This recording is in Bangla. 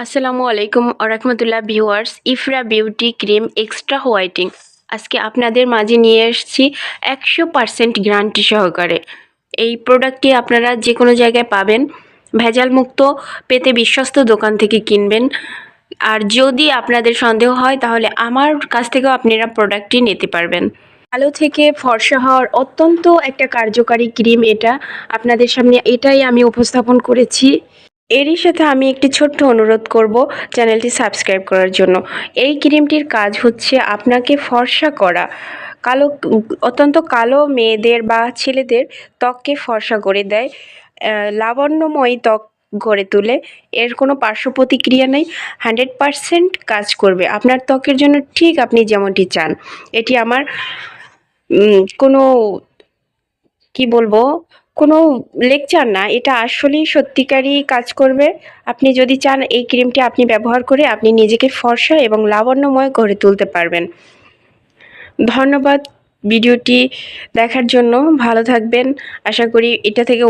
আসসালামু আলাইকুম আরহামতুল্লাহ viewers, Ifra beauty cream extra whitening আজকে আপনাদের মাঝে নিয়ে এসেছি 100% গ্যারান্টি সহকারে। এই প্রোডাক্টটি আপনারা যে কোনো জায়গায় পাবেন, ভেজাল মুক্ত পেতে বিশ্বস্ত দোকান থেকে কিনবেন। আর যদি আপনাদের সন্দেহ হয় তাহলে আমার কাছ থেকেও আপনারা প্রোডাক্টটি নিতে পারবেন। কালো থেকে ফর্সা হওয়ার অত্যন্ত একটা কার্যকারী ক্রিম এটা। আপনাদের সামনে এটাই আমি উপস্থাপন করেছি। এরই সাথে আমি একটি ছোট্ট অনুরোধ করব চ্যানেলটি সাবস্ক্রাইব করার জন্য। এই ক্রিমটির কাজ হচ্ছে আপনাকে ফর্সা করা, অত্যন্ত কালো মেয়েদের বা ছেলেদের ত্বককে ফর্সা করে দেয়, লাবণ্যময়ী ত্বক গড়ে তোলে। এর কোনো পার্শ্ব প্রতিক্রিয়া নেই, 100% কাজ করবে আপনার ত্বকের জন্য, ঠিক আপনি যেমনটি চান। এটি আমার কোনো কি বলবো, কোনো লেকচার না, এটা আসলেই সত্যিকারই কাজ করবে। আপনি যদি চান এই ক্রিমটি আপনি ব্যবহার করে আপনি নিজেকে ফর্সা এবং লাবণ্যময় করে তুলতে পারবেন। ধন্যবাদ ভিডিওটি দেখার জন্য। ভালো থাকবেন, আশা করি এটা থেকে